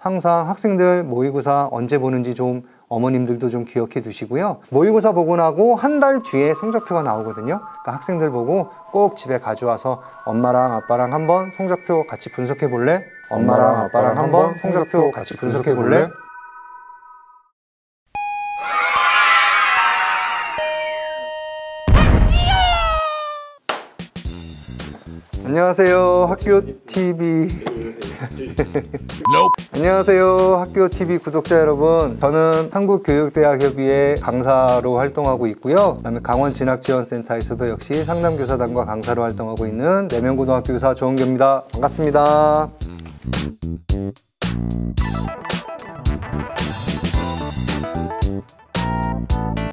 항상 학생들 모의고사 언제 보는지 좀 어머님들도 좀 기억해 두시고요. 모의고사 보고 나고 한 달 뒤에 성적표가 나오거든요. 그러니까 학생들 보고 꼭 집에 가져와서 엄마랑 아빠랑 한번 성적표 같이 분석해 볼래? 엄마랑 아빠랑 한번 성적표 같이 분석해 볼래? 안녕하세요, 학교TV. 안녕하세요, 학교TV 구독자 여러분. 저는 한국교육대학협의회 강사로 활동하고 있고요. 그다음에 강원진학지원센터에서도 역시 상담교사단과 강사로 활동하고 있는 내면고등학교 교사 조은교입니다. 반갑습니다.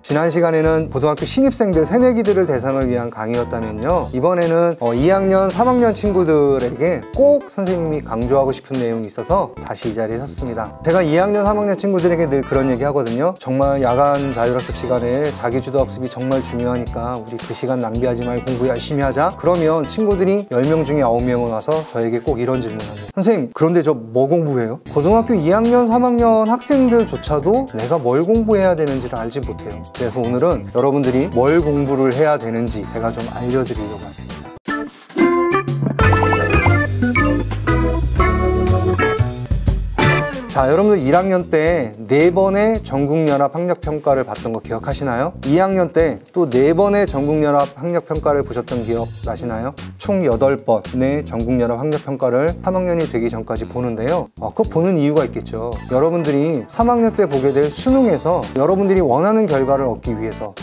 지난 시간에는 고등학교 신입생들 새내기들을 대상을 위한 강의였다면요, 이번에는 2학년 3학년 친구들에게 꼭 선생님이 강조하고 싶은 내용이 있어서 다시 이 자리에 섰습니다. 제가 2학년 3학년 친구들에게 늘 그런 얘기 하거든요. 정말 야간 자율학습 시간에 자기주도 학습이 정말 중요하니까 우리 그 시간 낭비하지 말고 공부 열심히 하자. 그러면 친구들이 10명 중에 9명은 와서 저에게 꼭 이런 질문을 합니다. 선생님, 그런데 저 뭐 공부해요? 고등학교 2학년 3학년 학생들조차도 내가 뭘 공부해야 되는지를 알지 못해요. 그래서 오늘은 여러분들이 뭘 공부를 해야 되는지 제가 좀 알려드리려고 왔습니다. 자, 여러분들 1학년 때 4번의 전국연합 학력평가를 봤던 거 기억하시나요? 2학년 때 또 4번의 전국연합 학력평가를 보셨던 기억 나시나요? 총 8번의 전국연합 학력평가를 3학년이 되기 전까지 보는데요. 그거 보는 이유가 있겠죠. 여러분들이 3학년 때 보게 될 수능에서 여러분들이 원하는 결과를 얻기 위해서,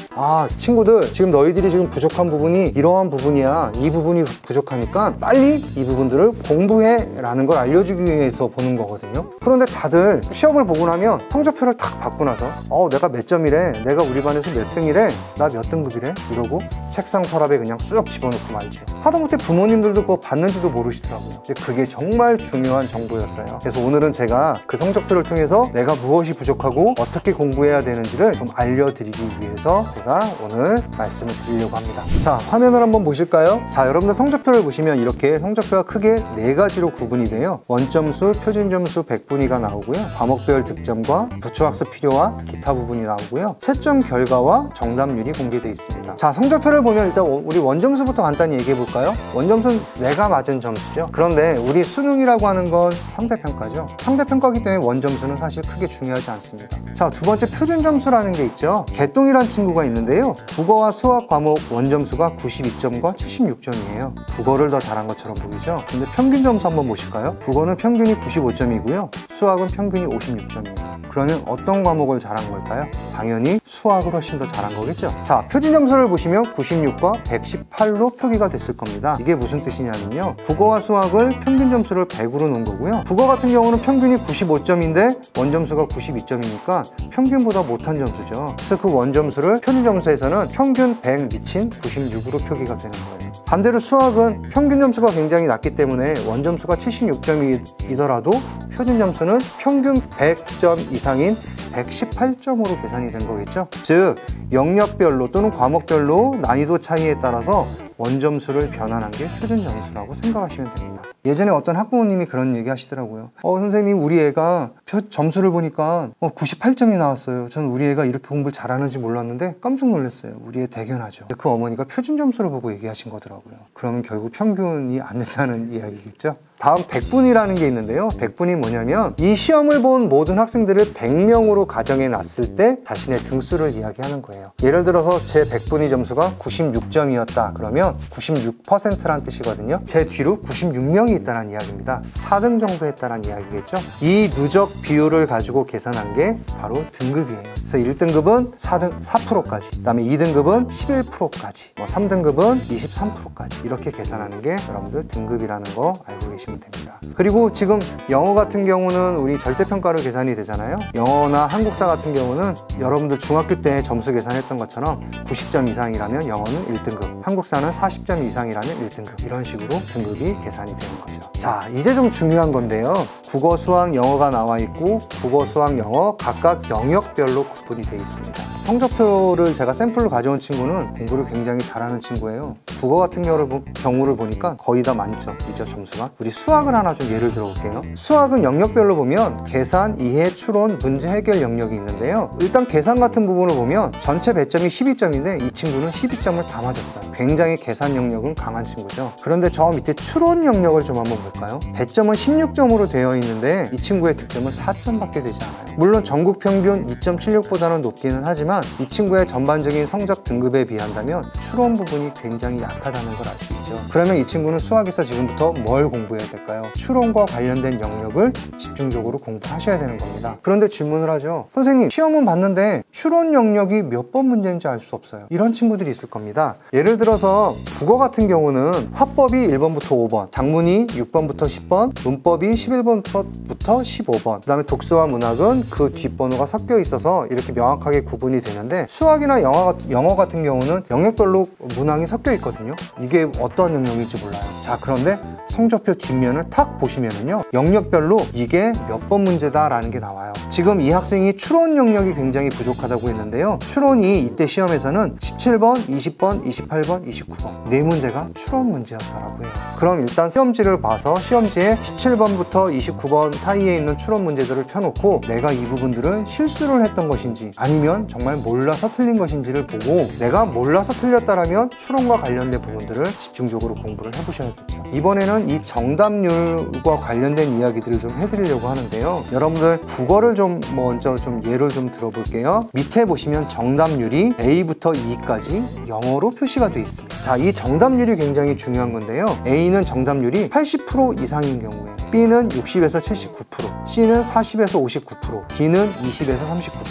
친구들 지금 너희들이 지금 부족한 부분이 이러한 부분이야, 이 부분이 부족하니까 빨리 이 부분들을 공부해 라는 걸 알려주기 위해서 보는 거거든요. 그런데 다들 시험을 보고 나면 성적표를 딱 받고 나서 내가 몇 점이래, 내가 우리 반에서 몇 등이래, 나 몇 등급이래 이러고 책상 서랍에 그냥 쑥 집어넣고 말죠. 하다못해 부모님들도 그거 봤는지도 모르시더라고요. 근데 그게 정말 중요한 정보였어요. 그래서 오늘은 제가 그 성적표를 통해서 내가 무엇이 부족하고 어떻게 공부해야 되는지를 좀 알려드리기 위해서 제가 오늘 말씀을 드리려고 합니다. 자, 화면을 한번 보실까요? 자, 여러분들 성적표를 보시면 이렇게 성적표가 크게 4가지로 구분이 돼요. 원점수, 표준점수 100분위가 나오고요, 과목별 득점과 부초학습 필요와 기타 부분이 나오고요, 채점 결과와 정답률이 공개되어 있습니다. 자, 성적표를 보면 일단 우리 원점수부터 간단히 얘기해 볼까요? 원점수는 내가 맞은 점수죠. 그런데 우리 수능이라고 하는 건 상대평가죠. 상대평가이기 때문에 원점수는 사실 크게 중요하지 않습니다. 자, 두 번째 표준점수라는 게 있죠. 개똥이라는 친구가 있는데요, 국어와 수학 과목 원점수가 92점과 76점이에요 국어를 더 잘한 것처럼 보이죠. 근데 평균 점수 한번 보실까요? 국어는 평균이 95점이고요 수학은 평균이 56점이에요 그러면 어떤 과목을 잘한 걸까요? 당연히 수학을 훨씬 더 잘한 거겠죠. 자, 표준 점수를 보시면 96과 118로 표기가 됐을 겁니다. 이게 무슨 뜻이냐면요, 국어와 수학을 평균 점수를 100으로 놓은 거고요, 국어 같은 경우는 평균이 95점인데 원점수가 92점이니까 평균보다 못한 점수죠. 그래서 그 원점수를 표준 점수에서는 평균 100 미친 96으로 표기가 되는 거예요. 반대로 수학은 평균 점수가 굉장히 낮기 때문에 원점수가 76점이더라도 표준 점수는 평균 100점 이상인 118점으로 계산이 된 거겠죠. 즉, 영역별로 또는 과목별로 난이도 차이에 따라서 원점수를 변환한 게 표준 점수라고 생각하시면 됩니다. 예전에 어떤 학부모님이 그런 얘기 하시더라고요. 선생님, 우리 애가 점수를 보니까 98점이 나왔어요. 전 우리 애가 이렇게 공부를 잘하는지 몰랐는데 깜짝 놀랐어요. 우리 애 대견하죠. 그 어머니가 표준 점수를 보고 얘기하신 거더라고요. 그러면 결국 평균이 안 된다는 이야기겠죠. 다음 100분이라는 게 있는데요, 100분이 뭐냐면 이 시험을 본 모든 학생들을 100명으로 가정해 놨을 때 자신의 등수를 이야기하는 거예요. 예를 들어서 제 100분위 점수가 96점이었다 그러면 96%란 뜻이거든요. 제 뒤로 96명이 있다는 이야기입니다. 4등 정도 했다는 이야기겠죠. 이 누적 비율을 가지고 계산한 게 바로 등급이에요. 그래서 1등급은 4%까지, 그 다음에 2등급은 11%까지, 3등급은 23%까지 이렇게 계산하는 게 여러분들 등급이라는 거 알고 계시면 됩니다. 그리고 지금 영어 같은 경우는 우리 절대평가로 계산이 되잖아요. 영어나 한국사 같은 경우는 여러분들 중학교 때 점수 계산했던 것처럼 90점 이상이라면 영어는 1등급, 한국사는 40점 이상이라면 1등급, 이런 식으로 등급이 계산이 되는 거죠. 자, 이제 좀 중요한 건데요, 국어, 수학, 영어가 나와 있고 국어, 수학, 영어 각각 영역별로 구분이 되어 있습니다. 성적표를 제가 샘플로 가져온 친구는 공부를 굉장히 잘하는 친구예요. 국어 같은 경우를 보니까 거의 다 만점이죠, 점수가. 우리 수학을 하나 좀 예를 들어볼게요. 수학은 영역별로 보면 계산, 이해, 추론, 문제 해결 영역이 있는데요. 일단 계산 같은 부분을 보면 전체 배점이 12점인데 이 친구는 12점을 다 맞았어요. 굉장히 계산 영역은 강한 친구죠. 그런데 저 밑에 추론 영역을 좀 한번 볼까요? 배점은 16점으로 되어 있는데 이 친구의 득점은 4점밖에 되지 않아요. 물론 전국 평균 2.76보다는 높기는 하지만 이 친구의 전반적인 성적 등급에 비한다면 추론 부분이 굉장히 약하다는 걸 알 수 있죠. 그러면 이 친구는 수학에서 지금부터 뭘 공부해야 될까요? 추론과 관련된 영역을 집중적으로 공부하셔야 되는 겁니다. 그런데 질문을 하죠. 선생님, 시험은 봤는데 추론 영역이 몇 번 문제인지 알 수 없어요. 이런 친구들이 있을 겁니다. 예를 들어서 국어 같은 경우는 화법이 1번부터 5번, 장문이 6번부터 10번, 문법이 11번부터 15번, 그 다음에 독서와 문학은 그 뒷번호가 섞여 있어서 이렇게 명확하게 구분이 되는데 수학이나 영어 같은 경우는 영역별로 문항이 섞여 있거든요. 이게 어떠한 영역인지 몰라요. 자, 그런데 성적표 뒷면을 탁 보시면은요, 영역별로 이게 몇 번 문제다 라는 게 나와요. 지금 이 학생이 추론 영역이 굉장히 부족하다고 했는데요, 추론이 이때 시험에서는 17번, 20번, 28번, 29번 네 문제가 추론 문제였다라고 해요. 그럼 일단 시험지를 봐서 시험지에 17번부터 29번 사이에 있는 추론 문제들을 펴놓고 내가 이 부분들은 실수를 했던 것인지 아니면 정말 몰라서 틀린 것인지를 보고, 내가 몰라서 틀렸다라면 추론과 관련된 부분들을 집중적으로 공부를 해보셔야겠죠. 이번에는 이 정답률과 관련된 이야기들을 좀 해드리려고 하는데요, 여러분들 국어를 먼저 예를 좀 들어볼게요. 밑에 보시면 정답률이 A부터 E까지 영어로 표시가 되어 있습니다. 자, 이 정답률이 굉장히 중요한 건데요, A는 정답률이 80% 이상인 경우에, B는 60에서 79%, C는 40에서 59%, D는 20에서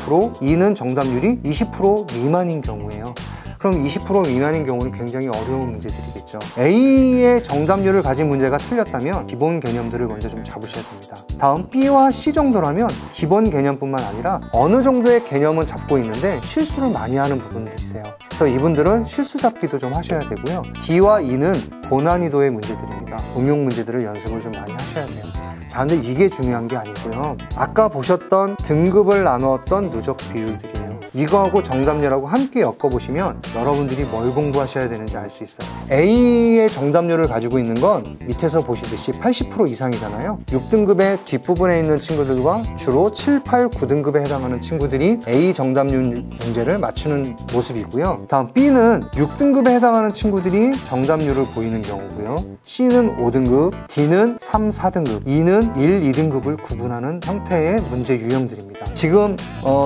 39%, E는 정답률이 20% 미만인 경우예요. 그럼 20% 미만인 경우는 굉장히 어려운 문제들이겠죠. A의 정답률을 가진 문제가 틀렸다면 기본 개념들을 먼저 좀 잡으셔야 됩니다. 다음 B와 C 정도라면 기본 개념뿐만 아니라 어느 정도의 개념은 잡고 있는데 실수를 많이 하는 부분들이세요. 그래서 이분들은 실수 잡기도 좀 하셔야 되고요. D와 E는 고난이도의 문제들입니다. 응용 문제들을 연습을 좀 많이 하셔야 돼요. 자, 근데 이게 중요한 게 아니고요, 아까 보셨던 등급을 나누었던 누적 비율들이에요. 이거하고 정답률하고 함께 엮어보시면 여러분들이 뭘 공부하셔야 되는지 알 수 있어요. A의 정답률을 가지고 있는 건 밑에서 보시듯이 80% 이상이잖아요. 6등급의 뒷부분에 있는 친구들과 주로 7, 8, 9등급에 해당하는 친구들이 A 정답률 문제를 맞추는 모습이고요. 다음 B는 6등급에 해당하는 친구들이 정답률을 보이는 경우고요. C는 5등급, D는 3, 4등급, E는 1, 2등급을 구분하는 형태의 문제 유형들입니다. 지금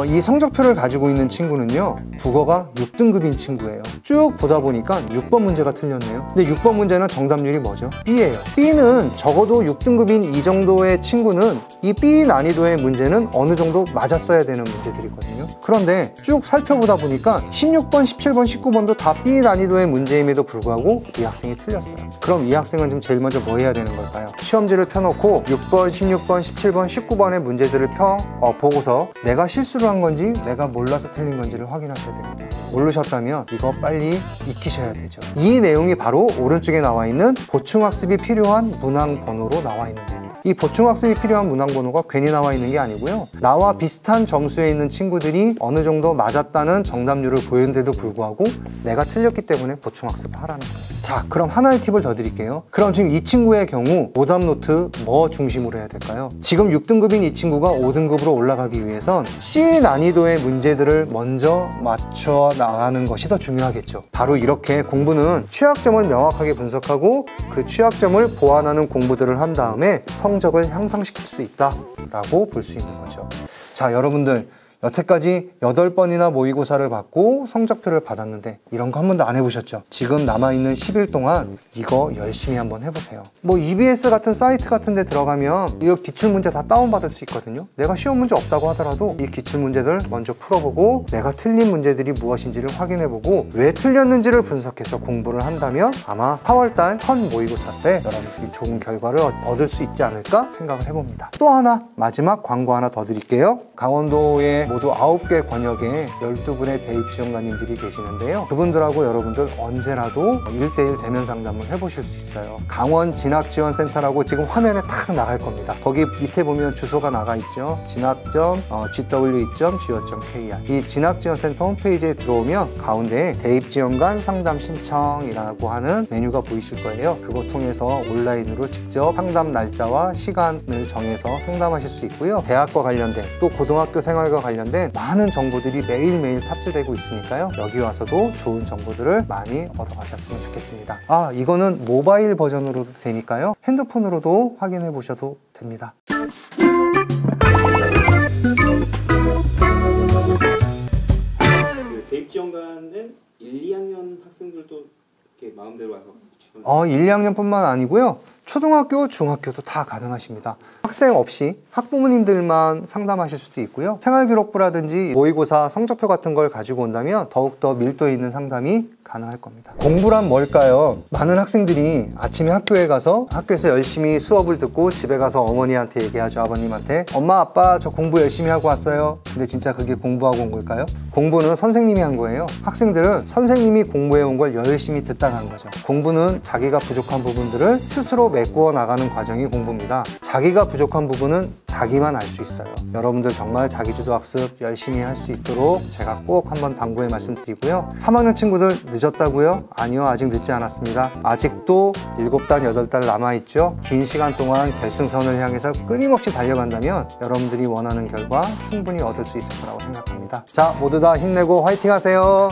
이 성적표를 가지고 있는 친구는요, 국어가 6등급인 친구예요. 쭉 보다 보니까 6번 문제가 틀렸네요. 근데 6번 문제는 정답률이 뭐죠? B예요. B는 적어도 6등급인 이 정도의 친구는 이 B 난이도의 문제는 어느 정도 맞았어야 되는 문제들이거든요. 그런데 쭉 살펴보다 보니까 16번, 17번, 19번도 다 B 난이도의 문제임에도 불구하고 이 학생이 틀렸어요. 그럼 이 학생은 지금 제일 먼저 뭐 해야 되는 걸까요? 시험지를 펴놓고 6번, 16번, 17번, 19번의 문제들을 보고서 내가 실수를 한 건지 내가 몰라서 틀린 건지를 확인하셔야 됩니다. 모르셨다면 이거 빨리 익히셔야 되죠. 이 내용이 바로 오른쪽에 나와 있는 보충학습이 필요한 문항 번호로 나와 있는 겁니다. 이 보충학습이 필요한 문항 번호가 괜히 나와 있는 게 아니고요, 나와 비슷한 점수에 있는 친구들이 어느 정도 맞았다는 정답률을 보였는데도 불구하고 내가 틀렸기 때문에 보충학습을 하라는 거예요. 자, 그럼 하나의 팁을 더 드릴게요. 그럼 지금 이 친구의 경우 오답 노트 뭐 중심으로 해야 될까요? 지금 6등급인 이 친구가 5등급으로 올라가기 위해선 C 난이도의 문제들을 먼저 맞춰 나가는 것이 더 중요하겠죠. 바로 이렇게 공부는 취약점을 명확하게 분석하고 그 취약점을 보완하는 공부들을 한 다음에 성적을 향상시킬 수 있다라고 볼 수 있는 거죠. 자, 여러분들 여태까지 8번이나 모의고사를 받고 성적표를 받았는데 이런 거 한 번도 안 해보셨죠? 지금 남아있는 10일 동안 이거 열심히 한번 해보세요. 뭐 EBS 같은 사이트 같은 데 들어가면 이 기출문제 다 다운받을 수 있거든요. 내가 시험 문제 없다고 하더라도 이 기출문제들 먼저 풀어보고 내가 틀린 문제들이 무엇인지를 확인해보고 왜 틀렸는지를 분석해서 공부를 한다면 아마 4월달 현 모의고사 때 여러분들이 좋은 결과를 얻을 수 있지 않을까 생각을 해봅니다. 또 하나 마지막 광고 하나 더 드릴게요. 강원도의 모두 9개 권역에 12분의 대입 지원관님들이 계시는데요. 그분들하고 여러분들 언제라도 1대1 대면 상담을 해보실 수 있어요. 강원 진학지원센터라고 지금 화면에 탁 나갈 겁니다. 거기 밑에 보면 주소가 나가 있죠. 진학.gw.go.kr 이 진학지원센터 홈페이지에 들어오면 가운데에 대입지원관 상담 신청이라고 하는 메뉴가 보이실 거예요. 그거 통해서 온라인으로 직접 상담 날짜와 시간을 정해서 상담하실 수 있고요. 대학과 관련된 또 고등학교 생활과 관련된 많은 정보들이 매일매일 탑재되고 있으니까요. 여기 와서도 좋은 정보들을 많이 얻어가셨으면 좋겠습니다. 이거는 모바일 버전으로도 되니까요. 핸드폰으로도 확인해 보셔도 됩니다. 대입 지원관은 1, 2학년 학생들도 이렇게 마음대로 와서 1, 2학년뿐만 아니고요. 초등학교, 중학교도 다 가능하십니다. 학생 없이 학부모님들만 상담하실 수도 있고요. 생활기록부라든지 모의고사 성적표 같은 걸 가지고 온다면 더욱더 밀도 있는 상담이 가능할 겁니다. 공부란 뭘까요? 많은 학생들이 아침에 학교에 가서 학교에서 열심히 수업을 듣고 집에 가서 어머니한테 얘기하죠. 아버님한테 엄마 아빠 저 공부 열심히 하고 왔어요. 근데 진짜 그게 공부하고 온 걸까요? 공부는 선생님이 한 거예요. 학생들은 선생님이 공부해 온 걸 열심히 듣다 간 거죠. 공부는 자기가 부족한 부분들을 스스로 메꾸어 나가는 과정이 공부입니다. 자기가 부족한 부분은 자기만 알 수 있어요. 여러분들 정말 자기주도 학습 열심히 할 수 있도록 제가 꼭 한번 당부의 말씀드리고요. 3학년 친구들 늦었다고요? 아니요, 아직 늦지 않았습니다. 아직도 7달, 8달 남아있죠. 긴 시간 동안 결승선을 향해서 끊임없이 달려간다면 여러분들이 원하는 결과 충분히 얻을 수 있을 거라고 생각합니다. 자, 모두 다 힘내고 화이팅 하세요.